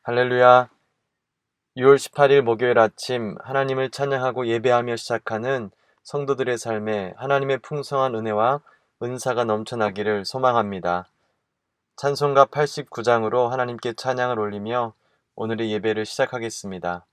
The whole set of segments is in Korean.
할렐루야. 6월 18일 목요일 아침 하나님을 찬양하고 예배하며 시작하는 성도들의 삶에 하나님의 풍성한 은혜와 은사가 넘쳐나기를 소망합니다. 찬송가 89장으로 하나님께 찬양을 올리며 오늘의 예배를 시작하겠습니다.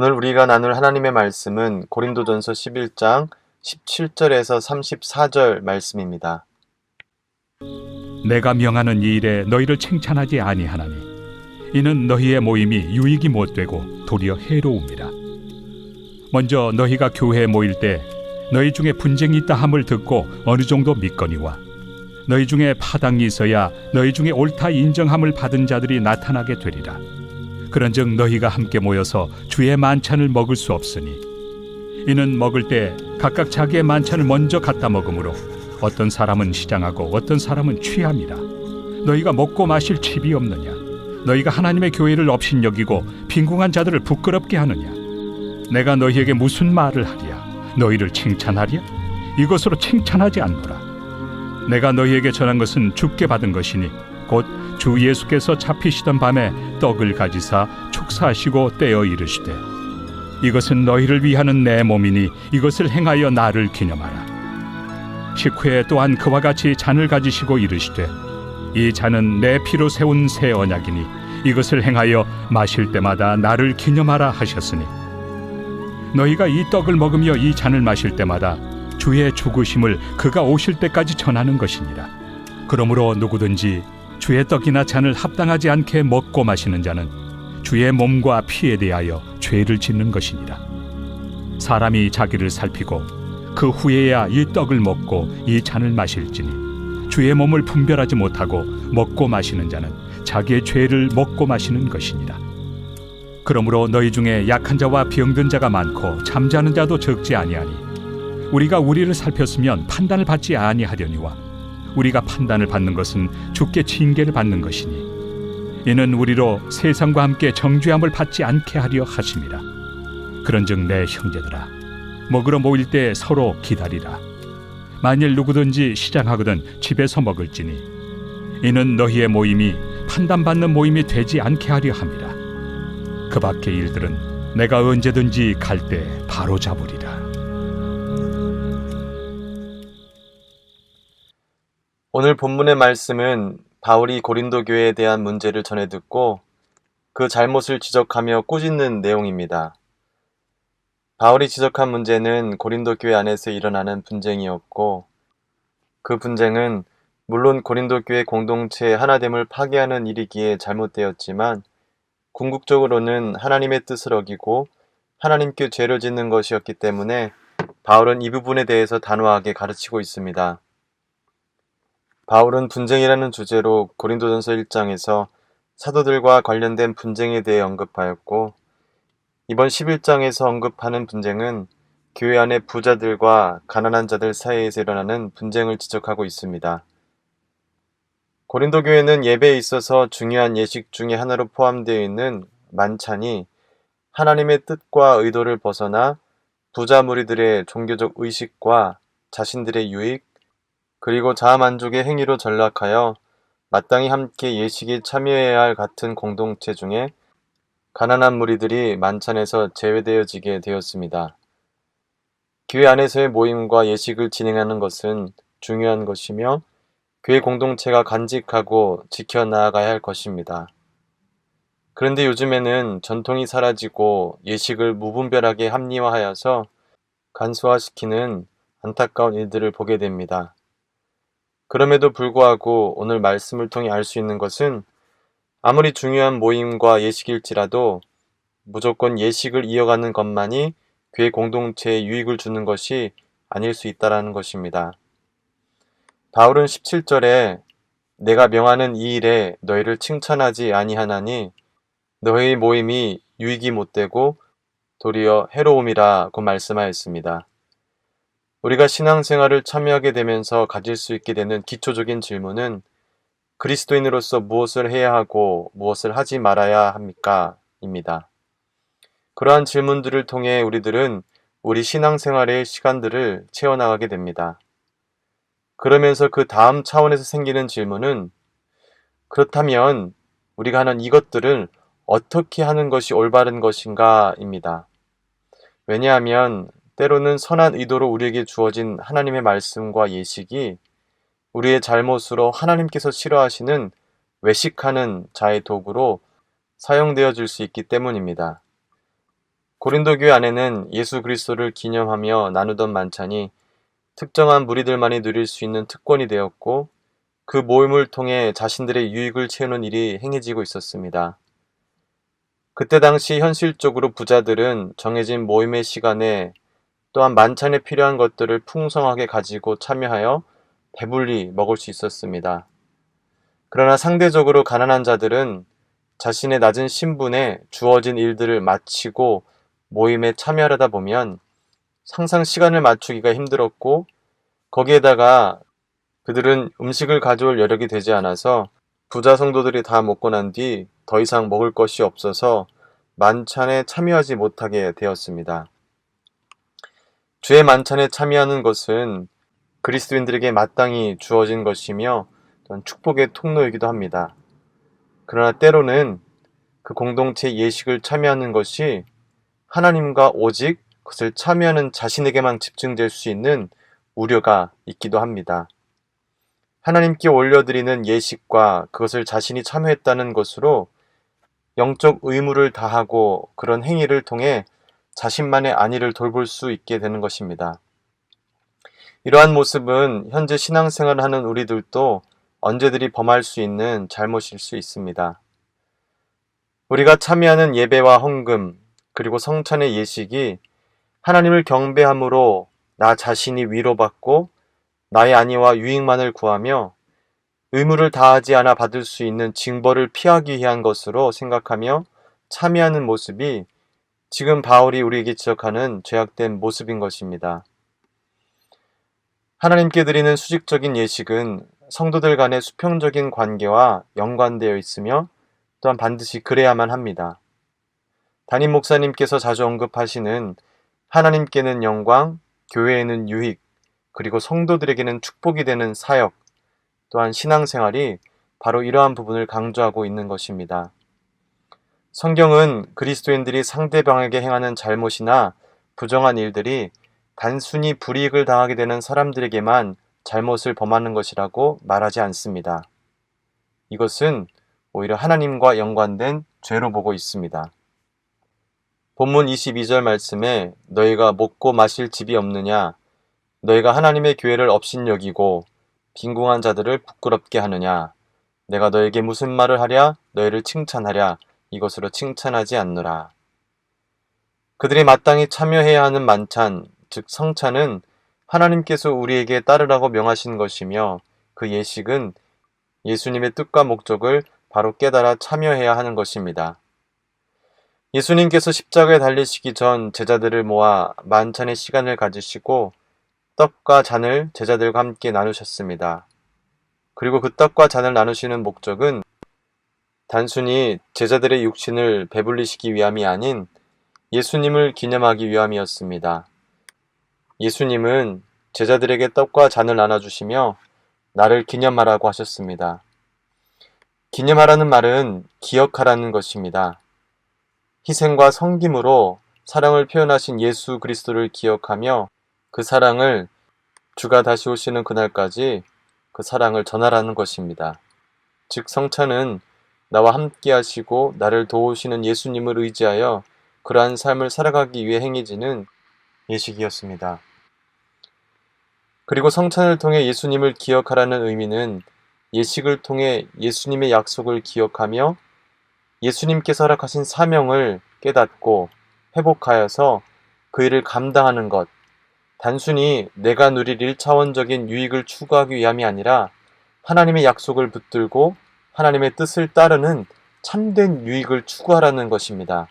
오늘 우리가 나눌 하나님의 말씀은 고린도전서 11장 17절에서 34절 말씀입니다. 내가 명하는 이 일에 너희를 칭찬하지 아니하나니 이는 너희의 모임이 유익이 못되고 도리어 해로움이라. 먼저 너희가 교회에 모일 때 너희 중에 분쟁이 있다 함을 듣고 어느 정도 믿거니와 너희 중에 파당이 있어야 너희 중에 옳다 인정함을 받은 자들이 나타나게 되리라. 그런즉 너희가 함께 모여서 주의 만찬을 먹을 수 없으니 이는 먹을 때 각각 자기의 만찬을 먼저 갖다 먹으므로 어떤 사람은 시장하고 어떤 사람은 취함이라. 너희가 먹고 마실 칩이 없느냐? 너희가 하나님의 교회를 업신여기고 빈궁한 자들을 부끄럽게 하느냐? 내가 너희에게 무슨 말을 하랴? 너희를 칭찬하랴? 이것으로 칭찬하지 않노라. 내가 너희에게 전한 것은 주께 받은 것이니 곧 주 예수께서 잡히시던 밤에 떡을 가지사 축사하시고 떼어 이르시되 이것은 너희를 위하는 내 몸이니 이것을 행하여 나를 기념하라. 식후에 또한 그와 같이 잔을 가지시고 이르시되 이 잔은 내 피로 세운 새 언약이니 이것을 행하여 마실 때마다 나를 기념하라 하셨으니 너희가 이 떡을 먹으며 이 잔을 마실 때마다 주의 죽으심을 그가 오실 때까지 전하는 것이니라. 그러므로 누구든지 주의 떡이나 잔을 합당하지 않게 먹고 마시는 자는 주의 몸과 피에 대하여 죄를 짓는 것이니라. 사람이 자기를 살피고 그 후에야 이 떡을 먹고 이 잔을 마실지니 주의 몸을 분별하지 못하고 먹고 마시는 자는 자기의 죄를 먹고 마시는 것이니라. 그러므로 너희 중에 약한 자와 병든 자가 많고 잠자는 자도 적지 아니하니 우리가 우리를 살폈으면 판단을 받지 아니하려니와 우리가 판단을 받는 것은 주께 징계를 받는 것이니 이는 우리로 세상과 함께 정죄함을 받지 않게 하려 하심이라. 그런즉 내 형제들아 먹으러 모일 때 서로 기다리라. 만일 누구든지 시장하거든 집에서 먹을지니 이는 너희의 모임이 판단받는 모임이 되지 않게 하려 함이라. 그 밖의 일들은 내가 언제든지 갈 때 바로 잡으리라. 오늘 본문의 말씀은 바울이 고린도 교회에 대한 문제를 전해 듣고 그 잘못을 지적하며 꾸짖는 내용입니다. 바울이 지적한 문제는 고린도 교회 안에서 일어나는 분쟁이었고 그 분쟁은 물론 고린도 교회 공동체의 하나됨을 파괴하는 일이기에 잘못되었지만 궁극적으로는 하나님의 뜻을 어기고 하나님께 죄를 짓는 것이었기 때문에 바울은 이 부분에 대해서 단호하게 가르치고 있습니다. 바울은 분쟁이라는 주제로 고린도전서 1장에서 사도들과 관련된 분쟁에 대해 언급하였고 이번 11장에서 언급하는 분쟁은 교회 안의 부자들과 가난한 자들 사이에서 일어나는 분쟁을 지적하고 있습니다. 고린도 교회는 예배에 있어서 중요한 예식 중에 하나로 포함되어 있는 만찬이 하나님의 뜻과 의도를 벗어나 부자 무리들의 종교적 의식과 자신들의 유익 그리고 자아만족의 행위로 전락하여 마땅히 함께 예식에 참여해야 할 같은 공동체 중에 가난한 무리들이 만찬에서 제외되어지게 되었습니다. 교회 안에서의 모임과 예식을 진행하는 것은 중요한 것이며 교회 공동체가 간직하고 지켜나가야 할 것입니다. 그런데 요즘에는 전통이 사라지고 예식을 무분별하게 합리화하여서 간소화시키는 안타까운 일들을 보게 됩니다. 그럼에도 불구하고 오늘 말씀을 통해 알 수 있는 것은 아무리 중요한 모임과 예식일지라도 무조건 예식을 이어가는 것만이 교회 공동체에 유익을 주는 것이 아닐 수 있다는 것입니다. 바울은 17절에 내가 명하는 이 일에 너희를 칭찬하지 아니하나니 너희 모임이 유익이 못되고 도리어 해로움이라고 말씀하였습니다. 우리가 신앙생활을 참여하게 되면서 가질 수 있게 되는 기초적인 질문은 그리스도인으로서 무엇을 해야 하고 무엇을 하지 말아야 합니까? 입니다. 그러한 질문들을 통해 우리들은 우리 신앙생활의 시간들을 채워나가게 됩니다. 그러면서 그 다음 차원에서 생기는 질문은 그렇다면 우리가 하는 이것들을 어떻게 하는 것이 올바른 것인가? 입니다. 왜냐하면 때로는 선한 의도로 우리에게 주어진 하나님의 말씀과 예식이 우리의 잘못으로 하나님께서 싫어하시는 외식하는 자의 도구로 사용되어질 수 있기 때문입니다. 고린도 교회 안에는 예수 그리스도를 기념하며 나누던 만찬이 특정한 무리들만이 누릴 수 있는 특권이 되었고 그 모임을 통해 자신들의 유익을 채우는 일이 행해지고 있었습니다. 그때 당시 현실적으로 부자들은 정해진 모임의 시간에 또한 만찬에 필요한 것들을 풍성하게 가지고 참여하여 배불리 먹을 수 있었습니다. 그러나 상대적으로 가난한 자들은 자신의 낮은 신분에 주어진 일들을 마치고 모임에 참여하다 보면 항상 시간을 맞추기가 힘들었고 거기에다가 그들은 음식을 가져올 여력이 되지 않아서 부자 성도들이 다 먹고 난 뒤 더 이상 먹을 것이 없어서 만찬에 참여하지 못하게 되었습니다. 주의 만찬에 참여하는 것은 그리스도인들에게 마땅히 주어진 것이며 또한 축복의 통로이기도 합니다. 그러나 때로는 그 공동체 예식을 참여하는 것이 하나님과 오직 그것을 참여하는 자신에게만 집중될 수 있는 우려가 있기도 합니다. 하나님께 올려드리는 예식과 그것을 자신이 참여했다는 것으로 영적 의무를 다하고 그런 행위를 통해 자신만의 안위를 돌볼 수 있게 되는 것입니다. 이러한 모습은 현재 신앙생활을 하는 우리들도 언제든지 범할 수 있는 잘못일 수 있습니다. 우리가 참여하는 예배와 헌금, 그리고 성찬의 예식이 하나님을 경배함으로 나 자신이 위로받고 나의 안위와 유익만을 구하며 의무를 다하지 않아 받을 수 있는 징벌을 피하기 위한 것으로 생각하며 참여하는 모습이 지금 바울이 우리에게 지적하는 죄악된 모습인 것입니다. 하나님께 드리는 수직적인 예식은 성도들 간의 수평적인 관계와 연관되어 있으며 또한 반드시 그래야만 합니다. 담임 목사님께서 자주 언급하시는 하나님께는 영광, 교회에는 유익, 그리고 성도들에게는 축복이 되는 사역, 또한 신앙생활이 바로 이러한 부분을 강조하고 있는 것입니다. 성경은 그리스도인들이 상대방에게 행하는 잘못이나 부정한 일들이 단순히 불이익을 당하게 되는 사람들에게만 잘못을 범하는 것이라고 말하지 않습니다. 이것은 오히려 하나님과 연관된 죄로 보고 있습니다. 본문 22절 말씀에 너희가 먹고 마실 집이 없느냐? 너희가 하나님의 교회를 업신여기고 빈궁한 자들을 부끄럽게 하느냐? 내가 너에게 무슨 말을 하랴? 너희를 칭찬하랴? 이것으로 칭찬하지 않노라. 그들이 마땅히 참여해야 하는 만찬, 즉 성찬은 하나님께서 우리에게 따르라고 명하신 것이며 그 예식은 예수님의 뜻과 목적을 바로 깨달아 참여해야 하는 것입니다. 예수님께서 십자가에 달리시기 전 제자들을 모아 만찬의 시간을 가지시고 떡과 잔을 제자들과 함께 나누셨습니다. 그리고 그 떡과 잔을 나누시는 목적은 단순히 제자들의 육신을 배불리시기 위함이 아닌 예수님을 기념하기 위함이었습니다. 예수님은 제자들에게 떡과 잔을 나눠주시며 나를 기념하라고 하셨습니다. 기념하라는 말은 기억하라는 것입니다. 희생과 섬김으로 사랑을 표현하신 예수 그리스도를 기억하며 그 사랑을 주가 다시 오시는 그날까지 그 사랑을 전하라는 것입니다. 즉 성찬은 나와 함께 하시고 나를 도우시는 예수님을 의지하여 그러한 삶을 살아가기 위해 행해지는 예식이었습니다. 그리고 성찬을 통해 예수님을 기억하라는 의미는 예식을 통해 예수님의 약속을 기억하며 예수님께서 허락하신 사명을 깨닫고 회복하여서 그 일을 감당하는 것, 단순히 내가 누릴 1차원적인 유익을 추구하기 위함이 아니라 하나님의 약속을 붙들고 하나님의 뜻을 따르는 참된 유익을 추구하라는 것입니다.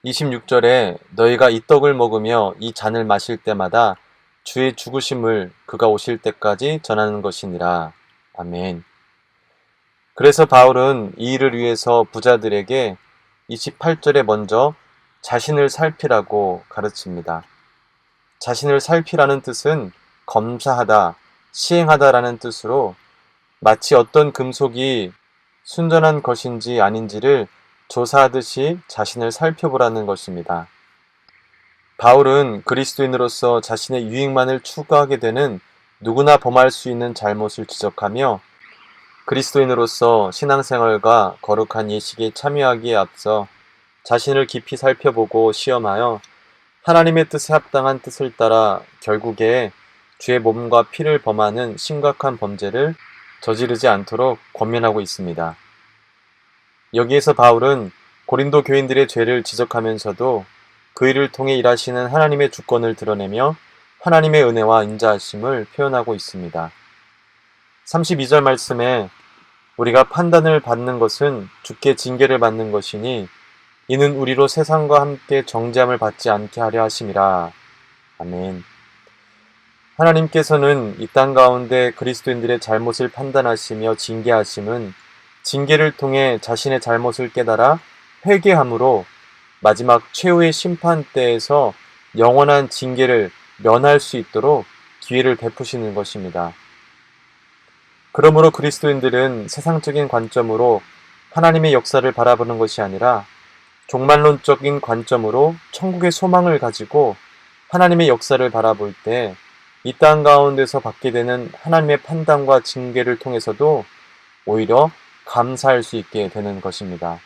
26절에 너희가 이 떡을 먹으며 이 잔을 마실 때마다 주의 죽으심을 그가 오실 때까지 전하는 것이니라. 아멘. 그래서 바울은 이 일을 위해서 부자들에게 28절에 먼저 자신을 살피라고 가르칩니다. 자신을 살피라는 뜻은 검사하다, 시행하다라는 뜻으로 마치 어떤 금속이 순전한 것인지 아닌지를 조사하듯이 자신을 살펴보라는 것입니다. 바울은 그리스도인으로서 자신의 유익만을 추구하게 되는 누구나 범할 수 있는 잘못을 지적하며 그리스도인으로서 신앙생활과 거룩한 예식에 참여하기에 앞서 자신을 깊이 살펴보고 시험하여 하나님의 뜻에 합당한 뜻을 따라 결국에 주의 몸과 피를 범하는 심각한 범죄를 저지르지 않도록 권면하고 있습니다. 여기에서 바울은 고린도 교인들의 죄를 지적하면서도 그 일을 통해 일하시는 하나님의 주권을 드러내며 하나님의 은혜와 인자하심을 표현하고 있습니다. 32절 말씀에 우리가 판단을 받는 것은 주께 징계를 받는 것이니 이는 우리로 세상과 함께 정죄함을 받지 않게 하려 하심이라. 아멘. 하나님께서는 이 땅 가운데 그리스도인들의 잘못을 판단하시며 징계하심은 징계를 통해 자신의 잘못을 깨달아 회개함으로 마지막 최후의 심판 때에서 영원한 징계를 면할 수 있도록 기회를 베푸시는 것입니다. 그러므로 그리스도인들은 세상적인 관점으로 하나님의 역사를 바라보는 것이 아니라 종말론적인 관점으로 천국의 소망을 가지고 하나님의 역사를 바라볼 때 이 땅 가운데서 받게 되는 하나님의 판단과 징계를 통해서도 오히려 감사할 수 있게 되는 것입니다.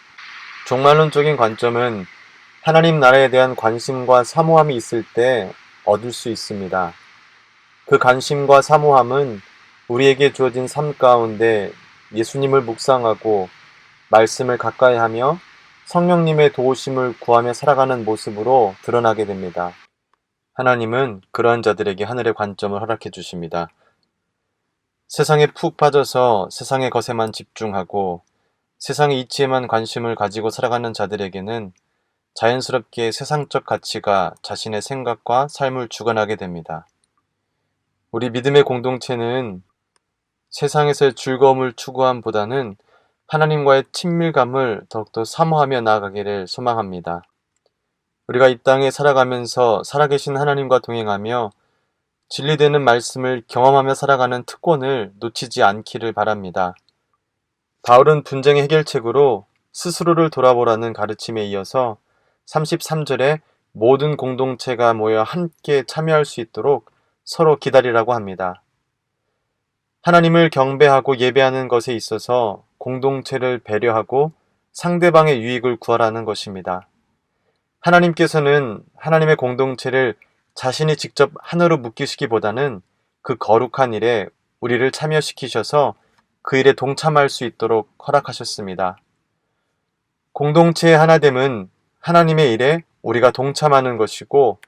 종말론적인 관점은 하나님 나라에 대한 관심과 사모함이 있을 때 얻을 수 있습니다. 그 관심과 사모함은 우리에게 주어진 삶 가운데 예수님을 묵상하고 말씀을 가까이 하며 성령님의 도우심을 구하며 살아가는 모습으로 드러나게 됩니다. 하나님은 그러한 자들에게 하늘의 관점을 허락해 주십니다. 세상에 푹 빠져서 세상의 것에만 집중하고 세상의 이치에만 관심을 가지고 살아가는 자들에게는 자연스럽게 세상적 가치가 자신의 생각과 삶을 주관하게 됩니다. 우리 믿음의 공동체는 세상에서의 즐거움을 추구함보다는 하나님과의 친밀감을 더욱더 사모하며 나아가기를 소망합니다. 우리가 이 땅에 살아가면서 살아계신 하나님과 동행하며 진리되는 말씀을 경험하며 살아가는 특권을 놓치지 않기를 바랍니다. 바울은 분쟁의 해결책으로 스스로를 돌아보라는 가르침에 이어서 33절에 모든 공동체가 모여 함께 참여할 수 있도록 서로 기다리라고 합니다. 하나님을 경배하고 예배하는 것에 있어서 공동체를 배려하고 상대방의 유익을 구하라는 것입니다. 하나님께서는 하나님의 공동체를 자신이 직접 하나로 묶이시기보다는 그 거룩한 일에 우리를 참여시키셔서 그 일에 동참할 수 있도록 허락하셨습니다. 공동체의 하나됨은 하나님의 일에 우리가 동참하는 것이고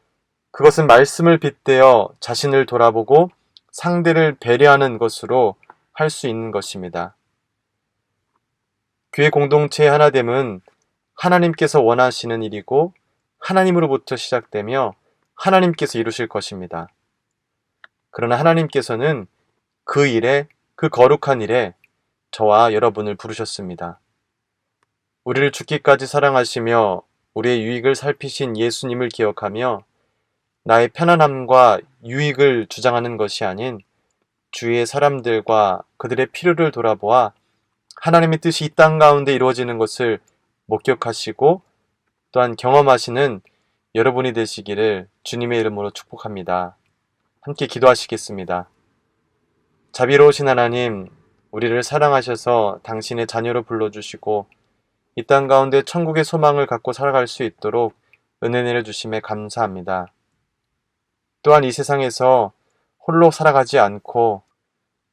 그것은 말씀을 빗대어 자신을 돌아보고 상대를 배려하는 것으로 할 수 있는 것입니다. 교회 공동체의 하나됨은 하나님께서 원하시는 일이고 하나님으로부터 시작되며 하나님께서 이루실 것입니다. 그러나 하나님께서는 그 일에, 그 거룩한 일에 저와 여러분을 부르셨습니다. 우리를 죽기까지 사랑하시며 우리의 유익을 살피신 예수님을 기억하며 나의 편안함과 유익을 주장하는 것이 아닌 주위의 사람들과 그들의 필요를 돌아보아 하나님의 뜻이 이 땅 가운데 이루어지는 것을 목격하시고 또한 경험하시는 여러분이 되시기를 주님의 이름으로 축복합니다. 함께 기도하시겠습니다. 자비로우신 하나님, 우리를 사랑하셔서 당신의 자녀로 불러주시고 이 땅 가운데 천국의 소망을 갖고 살아갈 수 있도록 은혜 내려주심에 감사합니다. 또한 이 세상에서 홀로 살아가지 않고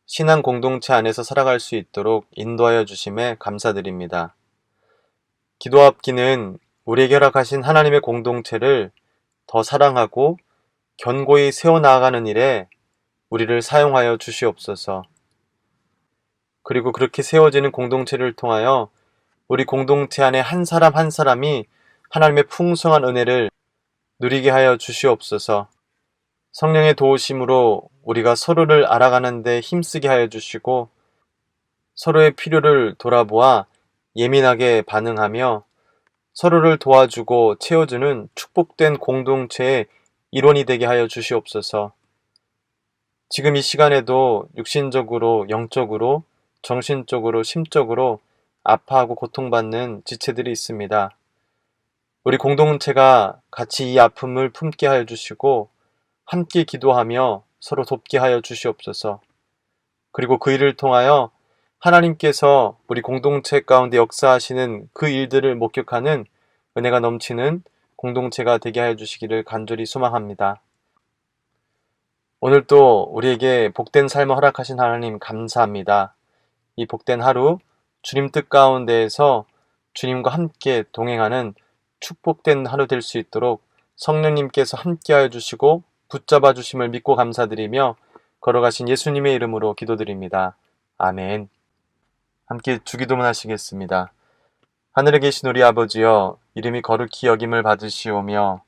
신앙 공동체 안에서 살아갈 수 있도록 인도하여 주심에 감사드립니다. 기도 앞기는 우리에게 허락하신 하나님의 공동체를 더 사랑하고 견고히 세워나가는 일에 우리를 사용하여 주시옵소서. 그리고 그렇게 세워지는 공동체를 통하여 우리 공동체 안에 한 사람 한 사람이 하나님의 풍성한 은혜를 누리게 하여 주시옵소서. 성령의 도우심으로 우리가 서로를 알아가는 데 힘쓰게 하여 주시고 서로의 필요를 돌아보아 예민하게 반응하며 서로를 도와주고 채워주는 축복된 공동체의 일원이 되게 하여 주시옵소서. 지금 이 시간에도 육신적으로, 영적으로, 정신적으로, 심적으로 아파하고 고통받는 지체들이 있습니다. 우리 공동체가 같이 이 아픔을 품게 하여 주시고 함께 기도하며 서로 돕게 하여 주시옵소서. 그리고 그 일을 통하여 하나님께서 우리 공동체 가운데 역사하시는 그 일들을 목격하는 은혜가 넘치는 공동체가 되게 하여 주시기를 간절히 소망합니다. 오늘 또 우리에게 복된 삶을 허락하신 하나님 감사합니다. 이 복된 하루 주님 뜻 가운데에서 주님과 함께 동행하는 축복된 하루 될 수 있도록 성령님께서 함께하여 주시고 붙잡아 주심을 믿고 감사드리며 걸어가신 예수님의 이름으로 기도드립니다. 아멘. 함께 주기도문 하시겠습니다. 하늘에 계신 우리 아버지여, 이름이 거룩히 여김을 받으시오며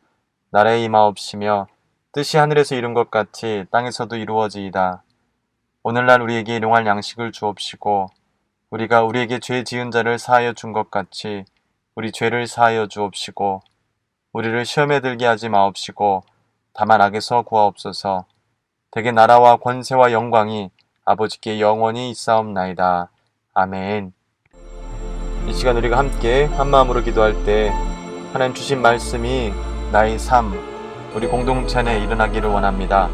나라에 임하옵시며 뜻이 하늘에서 이룬 것 같이 땅에서도 이루어지이다. 오늘날 우리에게 일용할 양식을 주옵시고 우리가 우리에게 죄 지은 자를 사하여 준 것 같이 우리 죄를 사하여 주옵시고 우리를 시험에 들게 하지 마옵시고 다만 악에서 구하옵소서. 대개 나라와 권세와 영광이 아버지께 영원히 있사옵나이다. 아멘. 이 시간 우리가 함께 한 마음으로 기도할 때 하나님 주신 말씀이 나의 삶, 우리 공동체 안에 일어나기를 원합니다.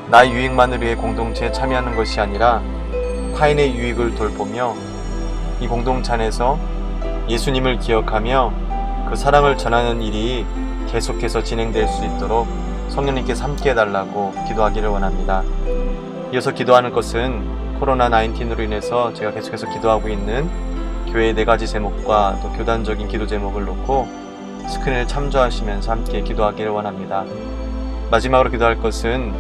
나의 유익만을 위해 공동체에 참여하는 것이 아니라 타인의 유익을 돌보며 이 공동체 안에서 예수님을 기억하며 그 사랑을 전하는 일이 계속해서 진행될 수 있도록 성령님께서 함께 해달라고 기도하기를 원합니다. 이어서 기도하는 것은 코로나19로 인해서 제가 계속해서 기도하고 있는 교회의 4가지 제목과 또 교단적인 기도 제목을 놓고 스크린을 참조하시면서 함께 기도하기를 원합니다. 마지막으로 기도할 것은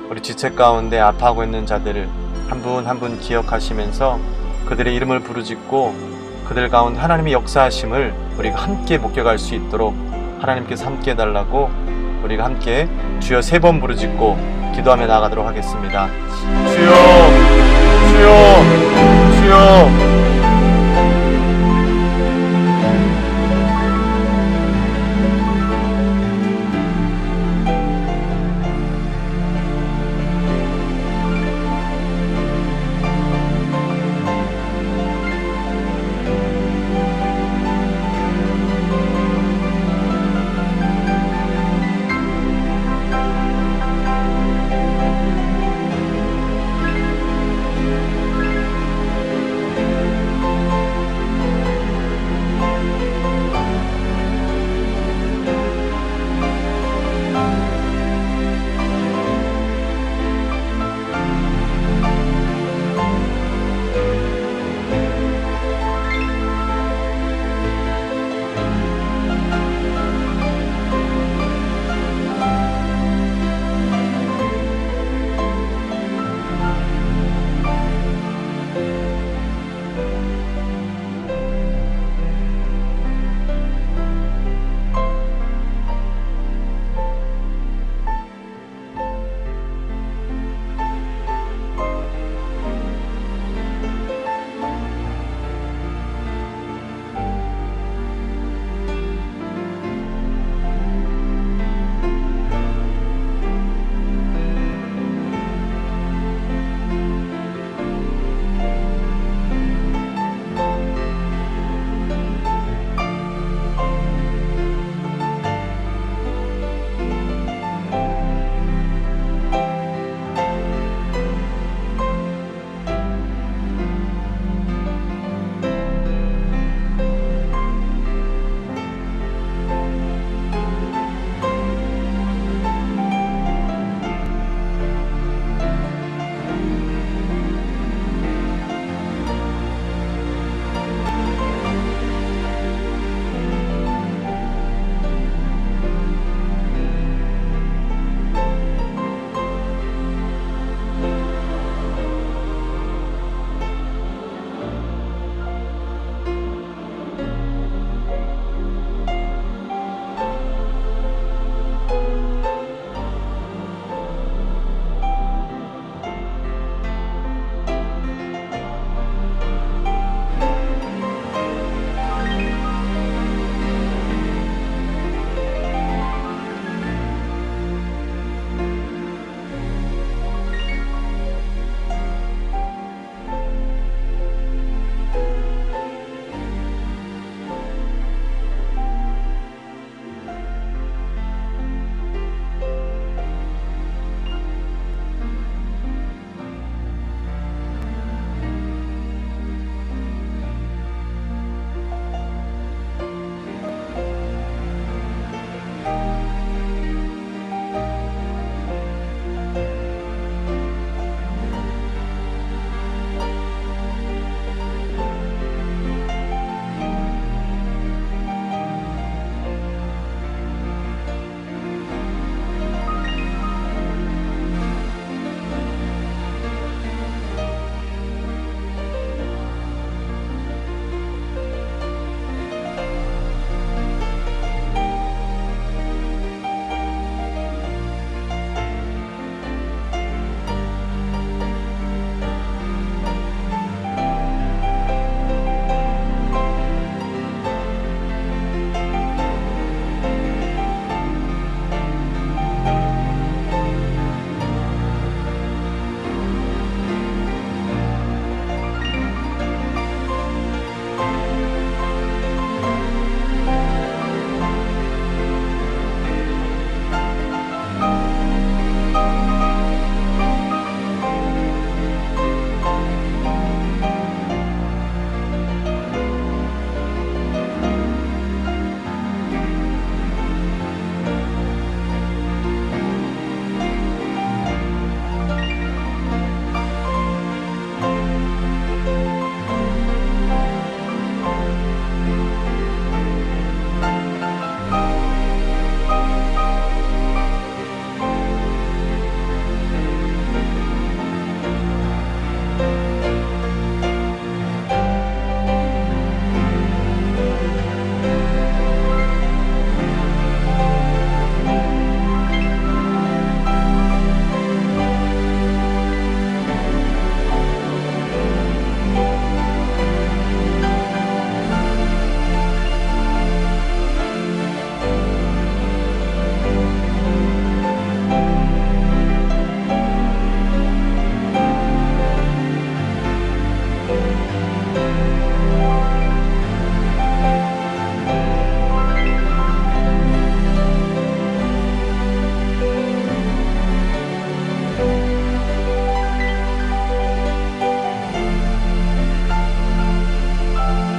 우리 지체 가운데 아파하고 있는 자들을 한 분 한 분 기억하시면서 그들의 이름을 부르짖고 그들 가운데 하나님의 역사하심을 우리가 함께 목격할 수 있도록 하나님께서 함께 해달라고 우리가 함께 주여 3번 부르짖고 기도하며 나아가도록 하겠습니다. 주여, 주여, 주여.